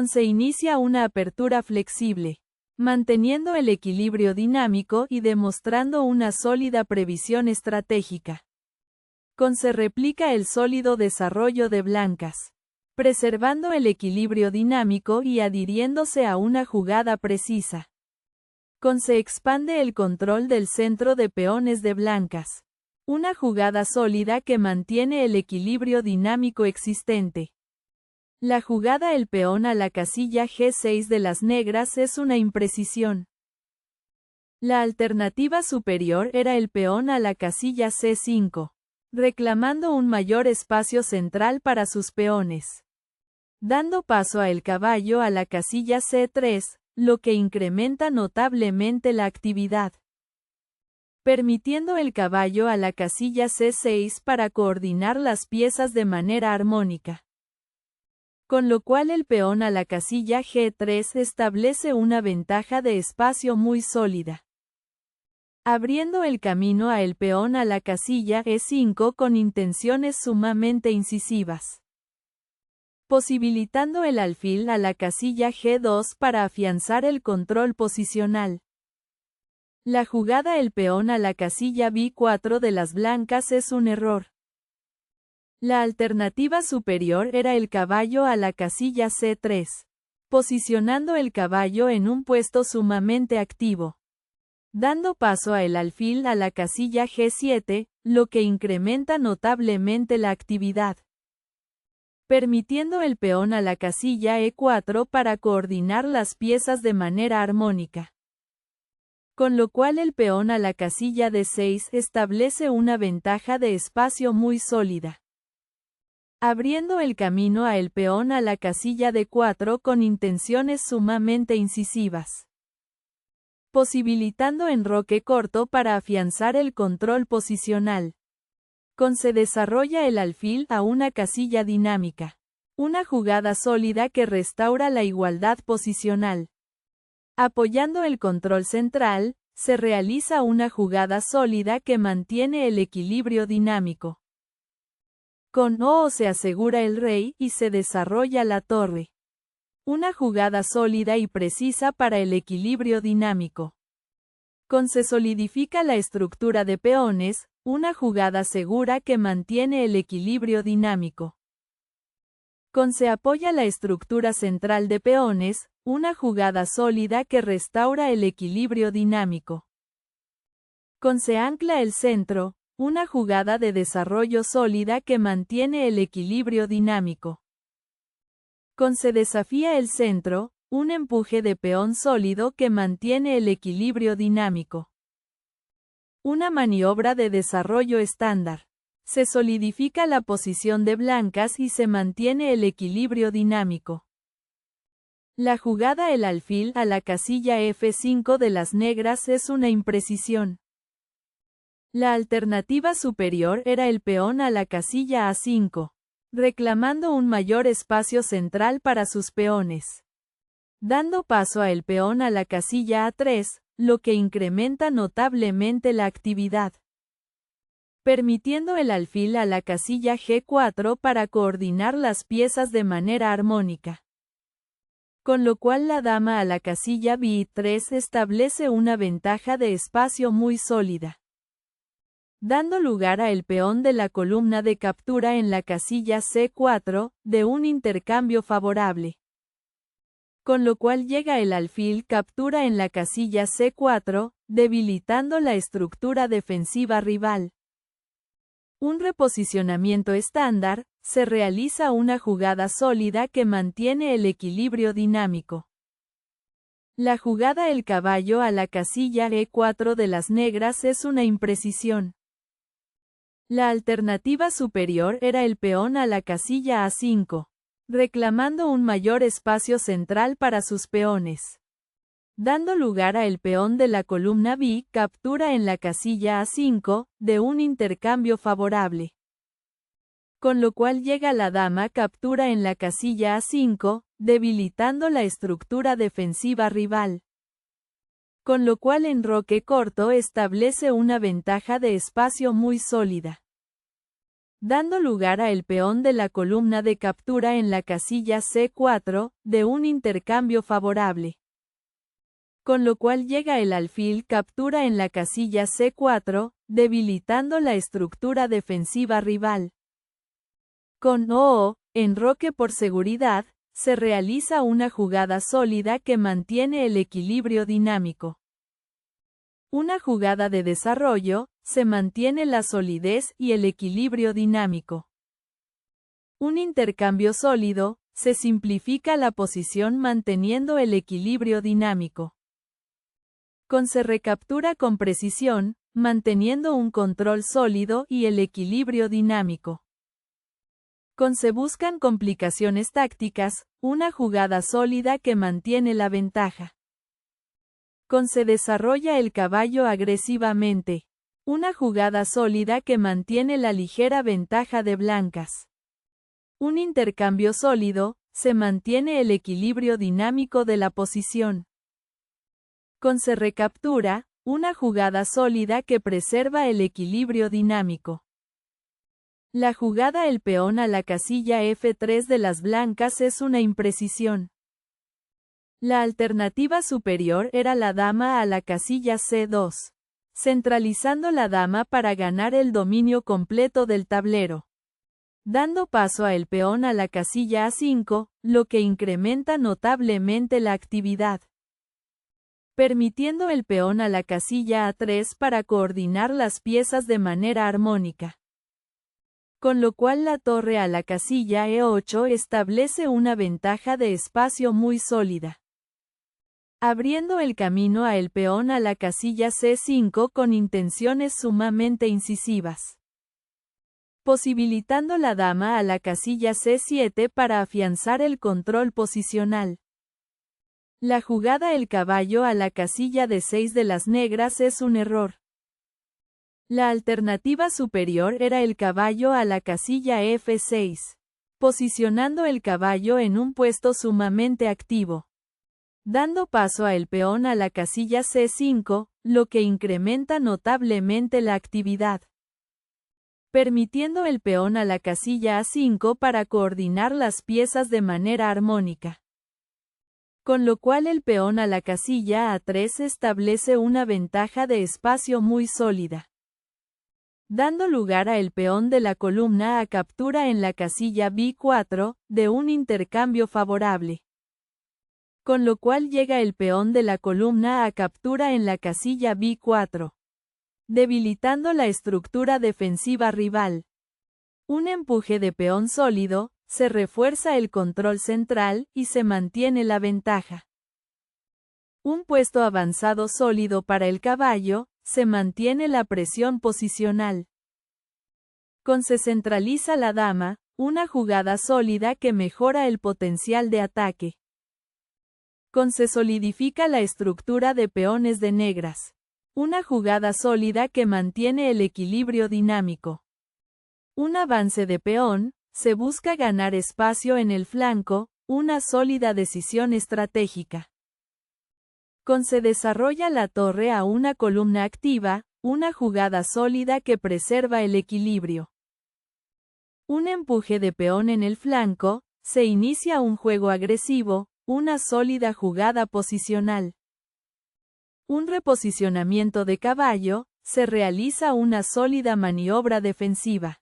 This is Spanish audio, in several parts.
Se inicia una apertura flexible, manteniendo el equilibrio dinámico y demostrando una sólida previsión estratégica. Se replica el sólido desarrollo de blancas, preservando el equilibrio dinámico y adhiriéndose a una jugada precisa. Se expande el control del centro de peones de blancas, una jugada sólida que mantiene el equilibrio dinámico existente. La jugada el peón a la casilla G6 de las negras es una imprecisión. La alternativa superior era el peón a la casilla C5, reclamando un mayor espacio central para sus peones. Dando paso a el caballo a la casilla C3, lo que incrementa notablemente la actividad. Permitiendo el caballo a la casilla C6 para coordinar las piezas de manera armónica. Lo cual el peón a la casilla G3 establece una ventaja de espacio muy sólida. Abriendo el camino a el peón a la casilla E5 con intenciones sumamente incisivas. Posibilitando el alfil a la casilla G2 para afianzar el control posicional. La jugada el peón a la casilla B4 de las blancas es un error. La alternativa superior era el caballo a la casilla C3, posicionando el caballo en un puesto sumamente activo. Dando paso a el alfil a la casilla G7, lo que incrementa notablemente la actividad. Permitiendo el peón a la casilla E4 para coordinar las piezas de manera armónica. Lo cual el peón a la casilla D6 establece una ventaja de espacio muy sólida. Abriendo el camino a el peón a la casilla D4 con intenciones sumamente incisivas. Posibilitando enroque corto para afianzar el control posicional. Se desarrolla el alfil a una casilla dinámica. Una jugada sólida que restaura la igualdad posicional. Apoyando el control central, se realiza una jugada sólida que mantiene el equilibrio dinámico. O se asegura el rey y se desarrolla la torre. Una jugada sólida y precisa para el equilibrio dinámico. Se solidifica la estructura de peones, una jugada segura que mantiene el equilibrio dinámico. Se apoya la estructura central de peones, una jugada sólida que restaura el equilibrio dinámico. Se ancla el centro, una jugada de desarrollo sólida que mantiene el equilibrio dinámico. Se desafía el centro, un empuje de peón sólido que mantiene el equilibrio dinámico. Una maniobra de desarrollo estándar. Se solidifica la posición de blancas y se mantiene el equilibrio dinámico. La jugada el alfil a la casilla F5 de las negras es una imprecisión. La alternativa superior era el peón a la casilla A5, reclamando un mayor espacio central para sus peones. Dando paso a el peón a la casilla A3, lo que incrementa notablemente la actividad. Permitiendo el alfil a la casilla G4 para coordinar las piezas de manera armónica. Lo cual la dama a la casilla B3 establece una ventaja de espacio muy sólida. Dando lugar a el peón de la columna de captura en la casilla C4, de un intercambio favorable. Lo cual llega el alfil captura en la casilla C4, debilitando la estructura defensiva rival. Un reposicionamiento estándar, se realiza una jugada sólida que mantiene el equilibrio dinámico. La jugada el caballo a la casilla E4 de las negras es una imprecisión. La alternativa superior era el peón a la casilla A5, reclamando un mayor espacio central para sus peones. Dando lugar a el peón de la columna B captura en la casilla A5, de un intercambio favorable. Lo cual llega la dama captura en la casilla A5, debilitando la estructura defensiva rival. Lo cual enroque corto establece una ventaja de espacio muy sólida. dando lugar a el peón de la columna de captura en la casilla C4, de un intercambio favorable. Con lo cual llega el alfil captura en la casilla C4, debilitando la estructura defensiva rival. Con enroque por seguridad, se realiza una jugada sólida que mantiene el equilibrio dinámico. Una jugada de desarrollo, se mantiene la solidez y el equilibrio dinámico. Un intercambio sólido, se simplifica la posición manteniendo el equilibrio dinámico. Se recaptura con precisión, manteniendo un control sólido y el equilibrio dinámico. Se buscan complicaciones tácticas, una jugada sólida que mantiene la ventaja. Se desarrolla el caballo agresivamente. Una jugada sólida que mantiene la ligera ventaja de blancas. Un intercambio sólido, se mantiene el equilibrio dinámico de la posición. Se recaptura, una jugada sólida que preserva el equilibrio dinámico. La jugada el peón a la casilla F3 de las blancas es una imprecisión. La alternativa superior era la dama a la casilla C2, centralizando la dama para ganar el dominio completo del tablero. Dando paso a el peón a la casilla A5, lo que incrementa notablemente la actividad. Permitiendo el peón a la casilla A3 para coordinar las piezas de manera armónica. Con lo cual la torre a la casilla E8 establece una ventaja de espacio muy sólida. Abriendo el camino a el peón a la casilla C5 con intenciones sumamente incisivas. Posibilitando la dama a la casilla C7 para afianzar el control posicional. La jugada el caballo a la casilla D6 de las negras es un error. La alternativa superior era el caballo a la casilla F6, posicionando el caballo en un puesto sumamente activo. Dando paso a el peón a la casilla C5, lo que incrementa notablemente la actividad. Permitiendo el peón a la casilla A5 para coordinar las piezas de manera armónica. Con lo cual el peón a la casilla A3 establece una ventaja de espacio muy sólida. Dando lugar a el peón de la columna a captura en la casilla B4, de un intercambio favorable. Con lo cual llega el peón de la columna a captura en la casilla B4. Debilitando la estructura defensiva rival. Un empuje de peón sólido, se refuerza el control central y se mantiene la ventaja. Un puesto avanzado sólido para el caballo, se mantiene la presión posicional. Se centraliza la dama, una jugada sólida que mejora el potencial de ataque. Se solidifica la estructura de peones de negras. Una jugada sólida que mantiene el equilibrio dinámico. Un avance de peón, se busca ganar espacio en el flanco, una sólida decisión estratégica. Se desarrolla la torre a una columna activa, una jugada sólida que preserva el equilibrio. Un empuje de peón en el flanco, se inicia un juego agresivo, una sólida jugada posicional. Un reposicionamiento de caballo, se realiza una sólida maniobra defensiva.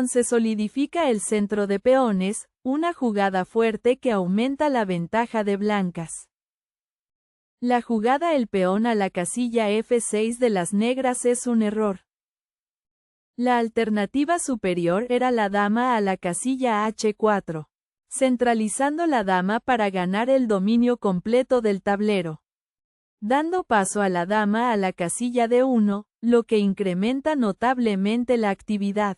Se solidifica el centro de peones, una jugada fuerte que aumenta la ventaja de blancas. La jugada el peón a la casilla F6 de las negras es un error. La alternativa superior era la dama a la casilla H4, centralizando la dama para ganar el dominio completo del tablero. Dando paso a la dama a la casilla D1, lo que incrementa notablemente la actividad.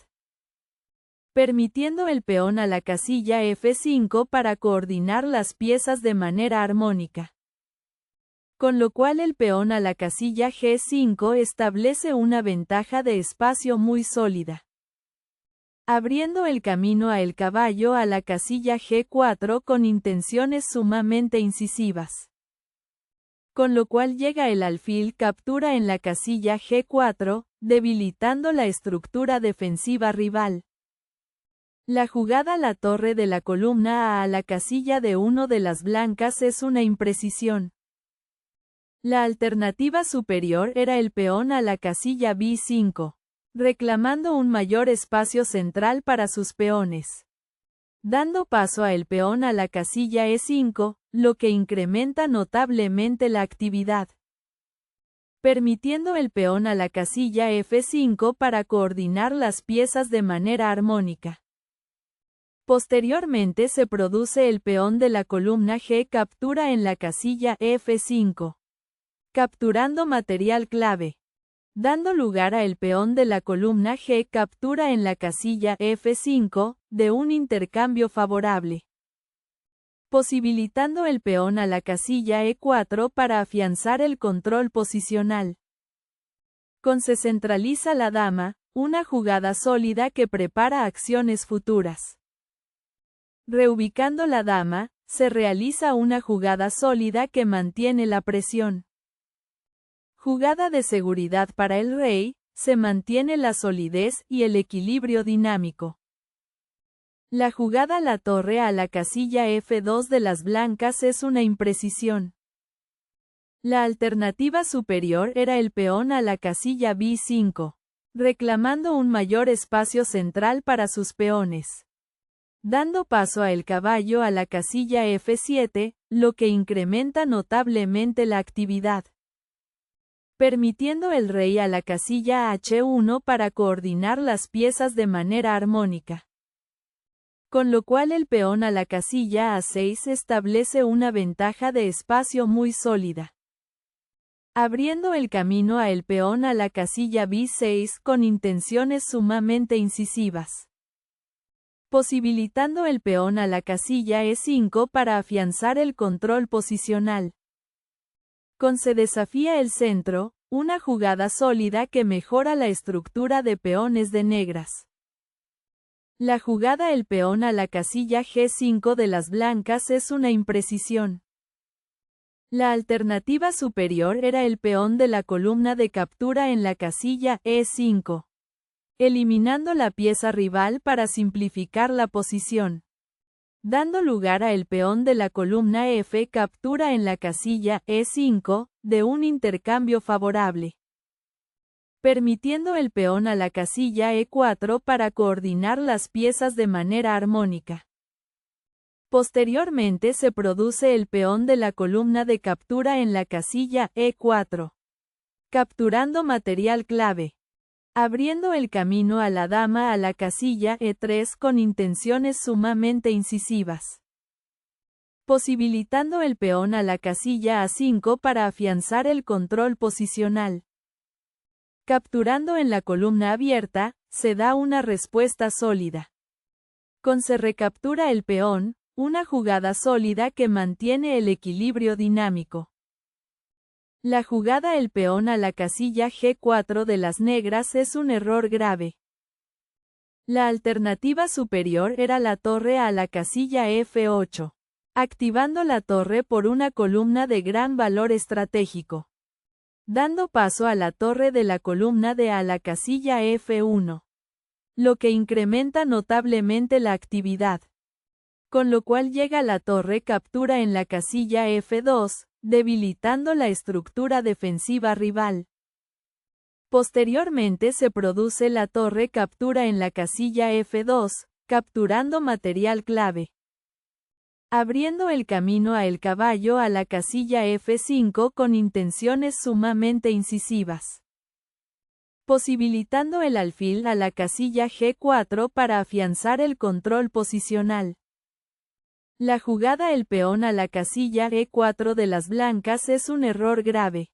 Permitiendo el peón a la casilla F5 para coordinar las piezas de manera armónica. Con lo cual el peón a la casilla G5 establece una ventaja de espacio muy sólida. Abriendo el camino a el caballo a la casilla G4 con intenciones sumamente incisivas. Con lo cual llega el alfil captura en la casilla G4, debilitando la estructura defensiva rival. La jugada la torre de la columna A la casilla de uno de las blancas es una imprecisión. La alternativa superior era el peón a la casilla B5, reclamando un mayor espacio central para sus peones. Dando paso a el peón a la casilla E5, lo que incrementa notablemente la actividad. Permitiendo el peón a la casilla F5 para coordinar las piezas de manera armónica. Posteriormente se produce el peón de la columna G captura en la casilla F5, capturando material clave, dando lugar a el peón de la columna G captura en la casilla F5, de un intercambio favorable, posibilitando el peón a la casilla E4 para afianzar el control posicional. Se centraliza la dama, una jugada sólida que prepara acciones futuras. Reubicando la dama, se realiza una jugada sólida que mantiene la presión. Jugada de seguridad para el rey, se mantiene la solidez y el equilibrio dinámico. La jugada la torre a la casilla F2 de las blancas es una imprecisión. La alternativa superior era el peón a la casilla B5, reclamando un mayor espacio central para sus peones. Dando paso a el caballo a la casilla F7, lo que incrementa notablemente la actividad. Permitiendo el rey a la casilla H1 para coordinar las piezas de manera armónica. Con lo cual el peón a la casilla A6 establece una ventaja de espacio muy sólida. Abriendo el camino a el peón a la casilla B6 con intenciones sumamente incisivas. Posibilitando el peón a la casilla E5 para afianzar el control posicional. Se desafía el centro, una jugada sólida que mejora la estructura de peones de negras. La jugada el peón a la casilla G5 de las blancas es una imprecisión. La alternativa superior era el peón de la columna de captura en la casilla E5, eliminando la pieza rival para simplificar la posición. Dando lugar a el peón de la columna F captura en la casilla E5, de un intercambio favorable. Permitiendo el peón a la casilla E4 para coordinar las piezas de manera armónica. Posteriormente se produce el peón de la columna de captura en la casilla E4, capturando material clave, abriendo el camino a la dama a la casilla E3 con intenciones sumamente incisivas. Posibilitando el peón a la casilla A5 para afianzar el control posicional. Capturando en la columna abierta, se da una respuesta sólida. Se recaptura el peón, una jugada sólida que mantiene el equilibrio dinámico. La jugada el peón a la casilla G4 de las negras es un error grave. La alternativa superior era la torre a la casilla F8, activando la torre por una columna de gran valor estratégico. Dando paso a la torre de la columna de a la casilla F1, lo que incrementa notablemente la actividad. Con lo cual llega la torre captura en la casilla F2, debilitando la estructura defensiva rival. Posteriormente se produce la torre captura en la casilla F2, capturando material clave. Abriendo el camino a el caballo a la casilla F5 con intenciones sumamente incisivas. Posibilitando el alfil a la casilla G4 para afianzar el control posicional. La jugada el peón a la casilla E4 de las blancas es un error grave.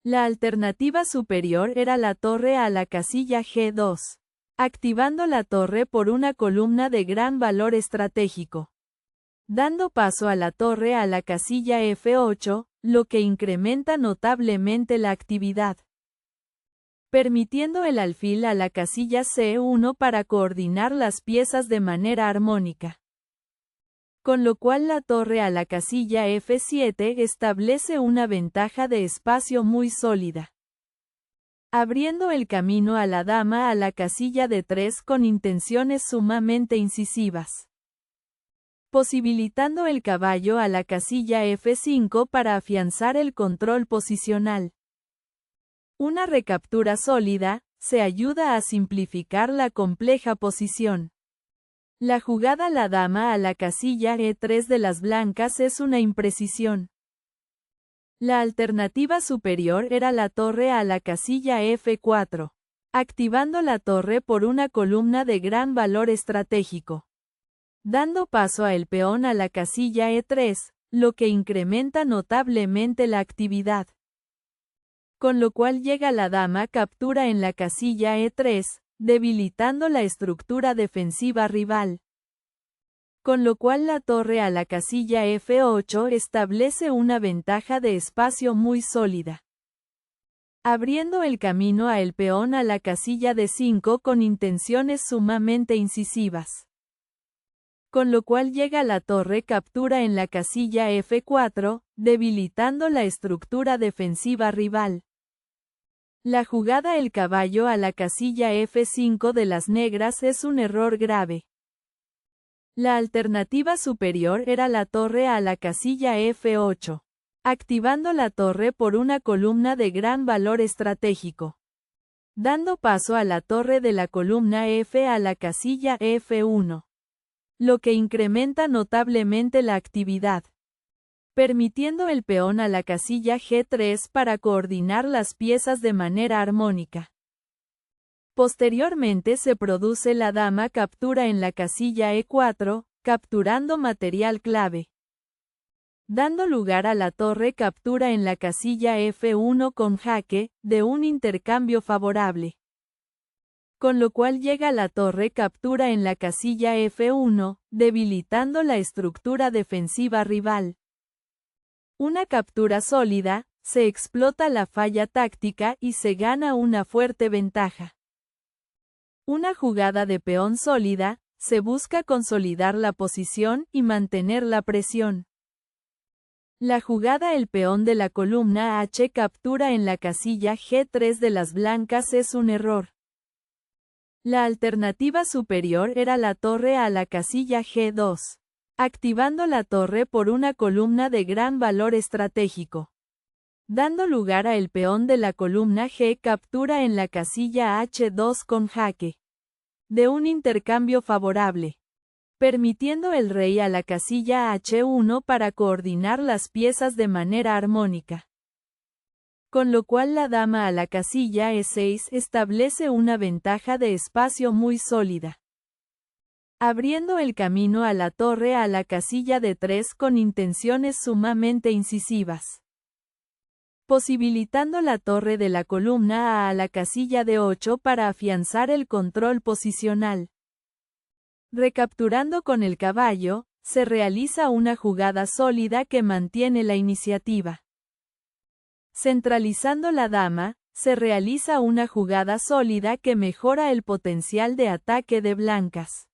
La alternativa superior era la torre a la casilla G2, activando la torre por una columna de gran valor estratégico. Dando paso a la torre a la casilla F8, lo que incrementa notablemente la actividad. Permitiendo el alfil a la casilla C1 para coordinar las piezas de manera armónica. Con lo cual la torre a la casilla F7 establece una ventaja de espacio muy sólida. abriendo el camino a la dama a la casilla de 3 con intenciones sumamente incisivas, posibilitando el caballo a la casilla F5 para afianzar el control posicional. Una recaptura sólida se ayuda a simplificar la compleja posición. La jugada la dama a la casilla E3 de las blancas es una imprecisión. La alternativa superior era la torre a la casilla F4, activando la torre por una columna de gran valor estratégico, dando paso a el peón a la casilla E3, lo que incrementa notablemente la actividad. Con lo cual llega la dama captura en la casilla E3, debilitando la estructura defensiva rival. Con lo cual la torre a la casilla F8 establece una ventaja de espacio muy sólida, abriendo el camino a el peón a la casilla D5 con intenciones sumamente incisivas. Con lo cual llega la torre captura en la casilla F4, debilitando la estructura defensiva rival. La jugada el caballo a la casilla F5 de las negras es un error grave. La alternativa superior era la torre a la casilla F8, activando la torre por una columna de gran valor estratégico, dando paso a la torre de la columna F a la casilla F1, lo que incrementa notablemente la actividad, permitiendo el peón a la casilla G3 para coordinar las piezas de manera armónica. Posteriormente se produce la dama captura en la casilla E4, capturando material clave, dando lugar a la torre captura en la casilla F1 con jaque, de un intercambio favorable. Con lo cual llega la torre captura en la casilla F1, debilitando la estructura defensiva rival. Una captura sólida, se explota la falla táctica y se gana una fuerte ventaja. Una jugada de peón sólida, se busca consolidar la posición y mantener la presión. La jugada el peón de la columna H captura en la casilla G3 de las blancas es un error. La alternativa superior era la torre a la casilla G2, activando la torre por una columna de gran valor estratégico, dando lugar a el peón de la columna G captura en la casilla H2 con jaque, de un intercambio favorable, permitiendo el rey a la casilla H1 para coordinar las piezas de manera armónica. Con lo cual la dama a la casilla E6 establece una ventaja de espacio muy sólida, abriendo el camino a la torre a la casilla D3 con intenciones sumamente incisivas, posibilitando la torre de la columna A la casilla D8 para afianzar el control posicional. Recapturando con el caballo, se realiza una jugada sólida que mantiene la iniciativa. Centralizando la dama, se realiza una jugada sólida que mejora el potencial de ataque de blancas.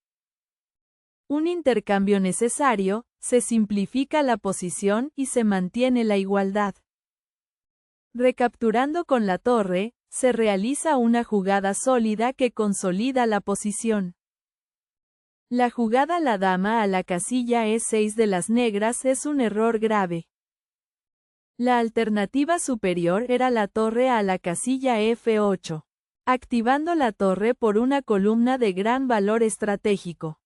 Un intercambio necesario, se simplifica la posición y se mantiene la igualdad. Recapturando con la torre, se realiza una jugada sólida que consolida la posición. La jugada la dama a la casilla E6 de las negras es un error grave. La alternativa superior era la torre a la casilla F8, activando la torre por una columna de gran valor estratégico,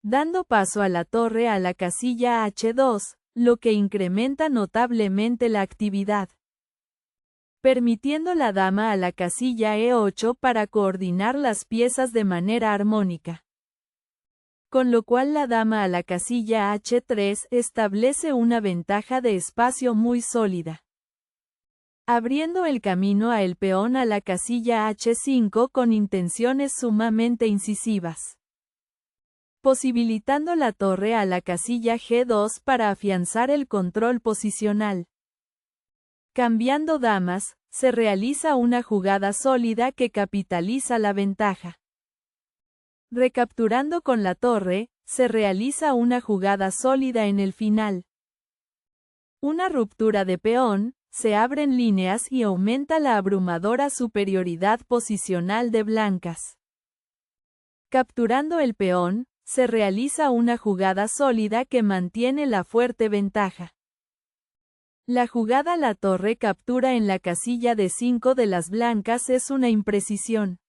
dando paso a la torre a la casilla H2, lo que incrementa notablemente la actividad, permitiendo la dama a la casilla E8 para coordinar las piezas de manera armónica. Con lo cual la dama a la casilla H3 establece una ventaja de espacio muy sólida, abriendo el camino a el peón a la casilla H5 con intenciones sumamente incisivas, posibilitando la torre a la casilla G2 para afianzar el control posicional. Cambiando damas, se realiza una jugada sólida que capitaliza la ventaja. Recapturando con la torre, se realiza una jugada sólida en el final. Una ruptura de peón, se abren líneas y aumenta la abrumadora superioridad posicional de blancas. Capturando el peón, se realiza una jugada sólida que mantiene la fuerte ventaja. La jugada la torre captura en la casilla de 5 de las blancas es una imprecisión.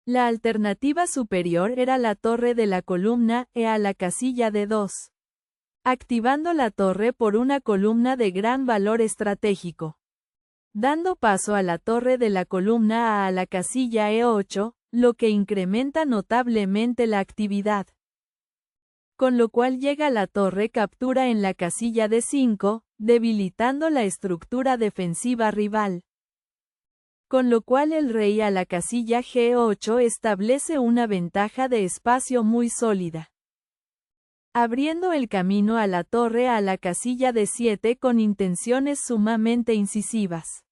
La alternativa superior era la torre de la columna E a la casilla de 2. Activando la torre por una columna de gran valor estratégico. Dando paso a la torre de la columna A la casilla E8, lo que incrementa notablemente la actividad. Con lo cual llega la torre captura en la casilla de 5, debilitando la estructura defensiva rival. Con lo cual el rey a la casilla G8 establece una ventaja de espacio muy sólida. Abriendo el camino a la torre a la casilla de 7 con intenciones sumamente incisivas.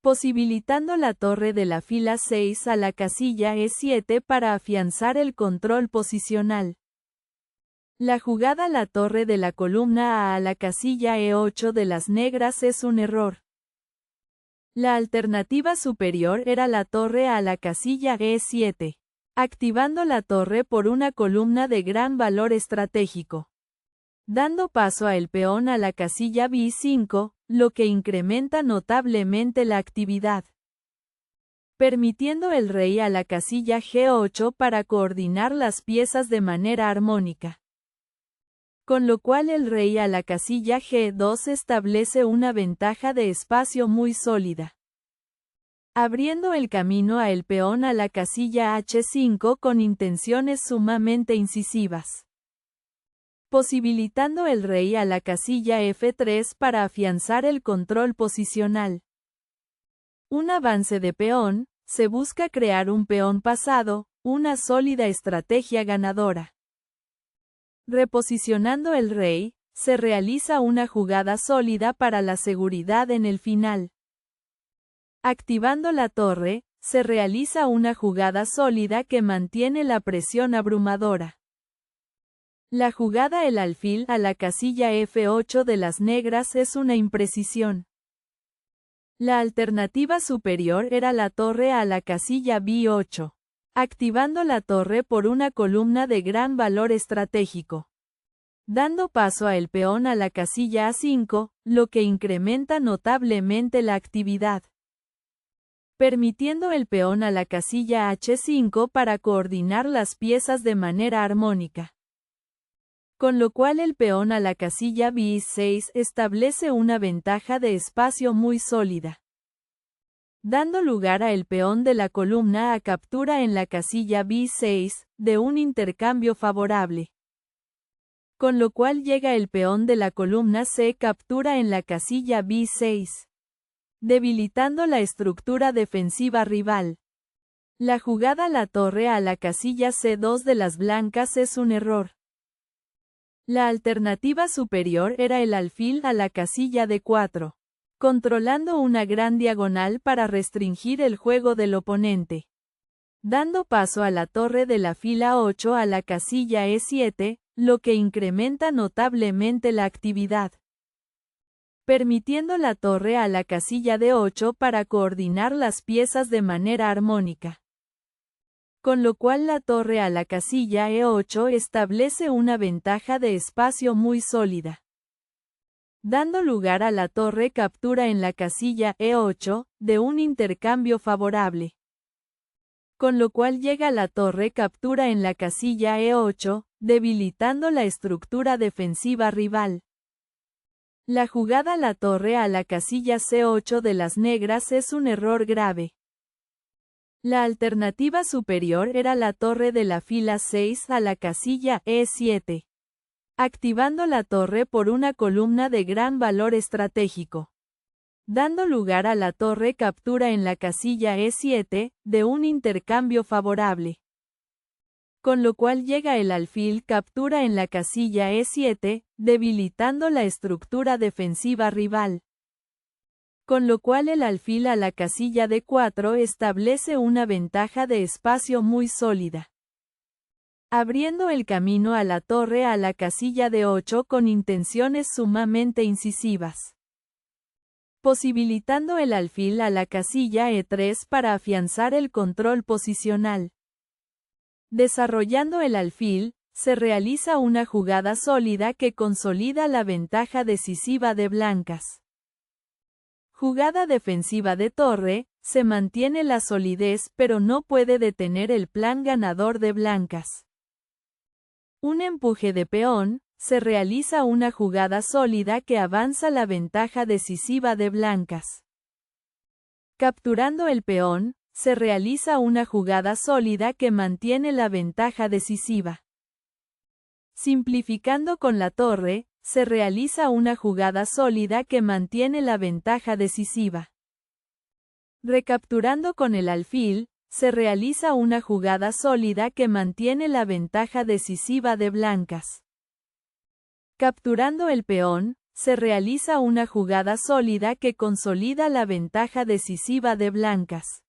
Posibilitando la torre de la fila 6 a la casilla E7 para afianzar el control posicional. La jugada la torre de la columna A la casilla E8 de las negras es un error. La alternativa superior era la torre a la casilla E7, activando la torre por una columna de gran valor estratégico. Dando paso a el peón a la casilla B5, lo que incrementa notablemente la actividad. Permitiendo el rey a la casilla G8 para coordinar las piezas de manera armónica. Con lo cual el rey a la casilla G2 establece una ventaja de espacio muy sólida. Abriendo el camino a el peón a la casilla H5 con intenciones sumamente incisivas. Posibilitando el rey a la casilla F3 para afianzar el control posicional. Un avance de peón, se busca crear un peón pasado, una sólida estrategia ganadora. Reposicionando el rey, se realiza una jugada sólida para la seguridad en el final. Activando la torre, se realiza una jugada sólida que mantiene la presión abrumadora. La jugada el alfil a la casilla F8 de las negras es una imprecisión. La alternativa superior era la torre a la casilla B8. Activando la torre por una columna de gran valor estratégico. Dando paso a el peón a la casilla A5, lo que incrementa notablemente la actividad. Permitiendo el peón a la casilla H5 para coordinar las piezas de manera armónica. Con lo cual el peón a la casilla B6 establece una ventaja de espacio muy sólida. Dando lugar a el peón de la columna a captura en la casilla B6, de un intercambio favorable. Con lo cual llega el peón de la columna C captura en la casilla B6. Debilitando la estructura defensiva rival. La jugada la torre a la casilla C2 de las blancas es un error. La alternativa superior era el alfil a la casilla D4. Controlando una gran diagonal para restringir el juego del oponente. Dando paso a la torre de la fila 8 a la casilla E7, lo que incrementa notablemente la actividad. Permitiendo la torre a la casilla D8 para coordinar las piezas de manera armónica. Con lo cual la torre a la casilla E8 establece una ventaja de espacio muy sólida. Dando lugar a la torre captura en la casilla E8, de un intercambio favorable. Con lo cual llega la torre captura en la casilla E8, debilitando la estructura defensiva rival. La jugada la torre a la casilla C8 de las negras es un error grave. La alternativa superior era la torre de la fila 6 a la casilla E7. Activando la torre por una columna de gran valor estratégico. Dando lugar a la torre captura en la casilla E7, de un intercambio favorable. Con lo cual llega el alfil captura en la casilla E7, debilitando la estructura defensiva rival. Con lo cual el alfil a la casilla D4 establece una ventaja de espacio muy sólida. Abriendo el camino a la torre a la casilla D8 con intenciones sumamente incisivas. posibilitando el alfil a la casilla E3 para afianzar el control posicional. Desarrollando el alfil, se realiza una jugada sólida que consolida la ventaja decisiva de blancas. Jugada defensiva de torre, se mantiene la solidez pero no puede detener el plan ganador de blancas. Un empuje de peón, se realiza una jugada sólida que avanza la ventaja decisiva de blancas. Capturando el peón, se realiza una jugada sólida que mantiene la ventaja decisiva. Simplificando con la torre, se realiza una jugada sólida que mantiene la ventaja decisiva. Recapturando con el alfil, se realiza una jugada sólida que mantiene la ventaja decisiva de blancas. Capturando el peón, se realiza una jugada sólida que consolida la ventaja decisiva de blancas.